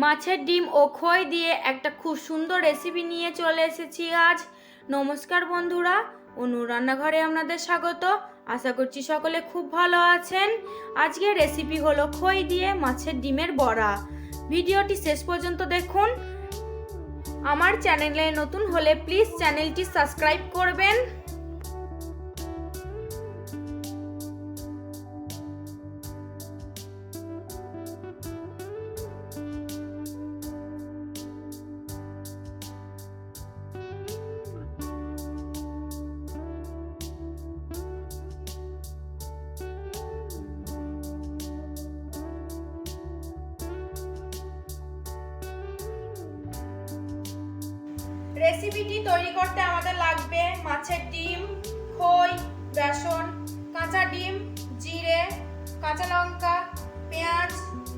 মাছের ডিম ও খই দিয়ে একটা খুব সুন্দর রেসিপি নিয়ে চলে এসেছি আজ। নমস্কার বন্ধুরা, অনু রান্নাঘরে আপনাদের স্বাগত। আশা করছি সকলে খুব ভালো আছেন। আজকের রেসিপি হলো খই দিয়ে মাছের ডিমের বড়া। ভিডিওটি শেষ পর্যন্ত দেখুন। আমার চ্যানেলে নতুন হলে প্লিজ চ্যানেলটি সাবস্ক্রাইব করবেন। রেসিপিটি তৈরি করতে আমাদের লাগবে মাছের ডিম, খই, বেসন, কাঁচা ডিম, জিরে, কাঁচা লঙ্কা, পেঁয়াজ,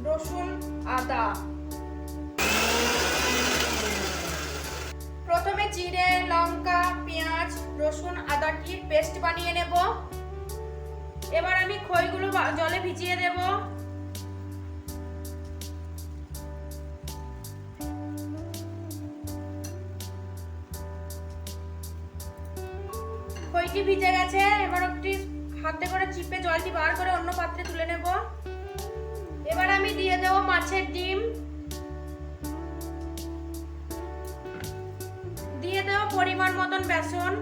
রসুন, আদা। প্রথমে জিরে, লঙ্কা, পেঁয়াজ, রসুন, আদাটি পেস্ট বানিয়ে নেব। এবার আমি খইগুলো জলে ভিজিয়ে দেব। খইটি ভিজে গেছে, এবার একটি হাতে করে চিপে জলটি বার করে অন্য পাত্রে তুলে নেব। এবার আমি দিয়ে দেব মাছের ডিম, দিয়ে দেব পরিমাণ মতন বেসন,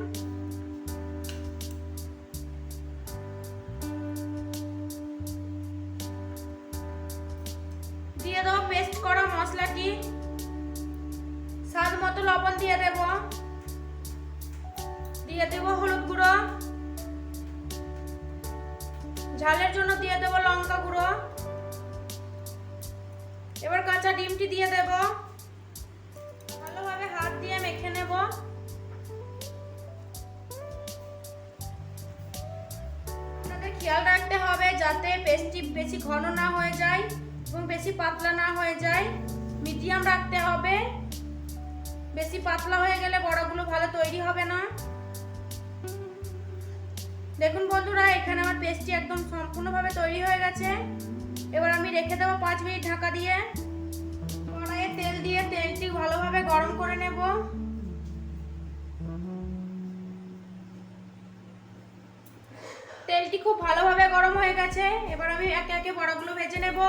দিয়ে দেব পেস্ট করা মশলাটি, স্বাদ মতো লবণ দিয়ে দেব, দিয়ে দেব হলুদ গুঁড়ো, ঝালের জন্য দিয়ে দেব লঙ্কা গুঁড়ো। এবার কাঁচা ডিমটি দিয়ে দেব, ভালোভাবে হাত দিয়ে মেখে নেব। আপনাদের খেয়াল রাখতে হবে যাতে পেস্টটি বেশি ঘন না হয়ে যায় এবং বেশি পাতলা না হয়ে যায়, মিডিয়াম রাখতে হবে। বেশি পাতলা হয়ে গেলে বড়াগুলো ভালো তৈরি হবে না। দেখুন বন্ধুরা, এখানে আমার পেস্টটি একদম সম্পূর্ণভাবে তৈরি হয়ে গেছে। এবার আমি রেখে দেবো 5 মিনিট ঢাকা দিয়ে। কড়াইয়ে তেল দিয়ে তেলটি ভালোভাবে গরম করে নেব। তেলটি খুব ভালোভাবে গরম হয়ে গেছে। এবার আমি একে একে বড়াগুলো ভেজে নেব।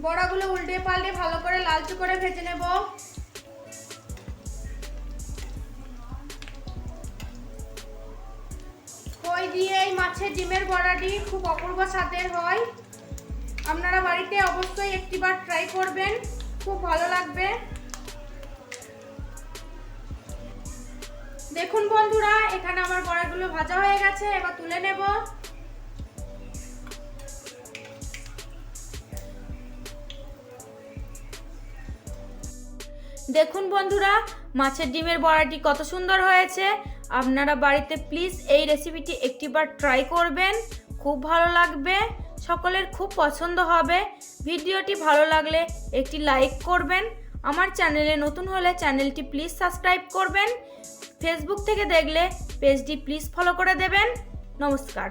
বড়াগুলো উল্টে পাল্টে ভালো করে লালচে করে ভেজে নেব। খই দিয়ে এই মাছের ডিমের বড়াটি খুব অপূর্ব স্বাদের হয়। আপনারা বাড়িতে অবশ্যই একটিবার ট্রাই করবেন, খুব ভালো লাগবে। দেখুন বন্ধুরা, এখানে আমার বড়াগুলো ভাজা হয়ে গেছে। এবার তুলে নেব। দেখুন বন্ধুরা, মাছের ডিমের বড়াটি কত সুন্দর হয়েছে। আপনারা বাড়িতে প্লিজ এই রেসিপিটি একটিবার ট্রাই করবেন, খুব ভালো লাগবে, সকলের খুব পছন্দ হবে। ভিডিওটি ভালো লাগলে একটি লাইক করবেন। আমার চ্যানেলে নতুন হলে চ্যানেলটি প্লিজ সাবস্ক্রাইব করবেন। ফেসবুক থেকে দেখলে পেজটি প্লিজ ফলো করে দেবেন। নমস্কার।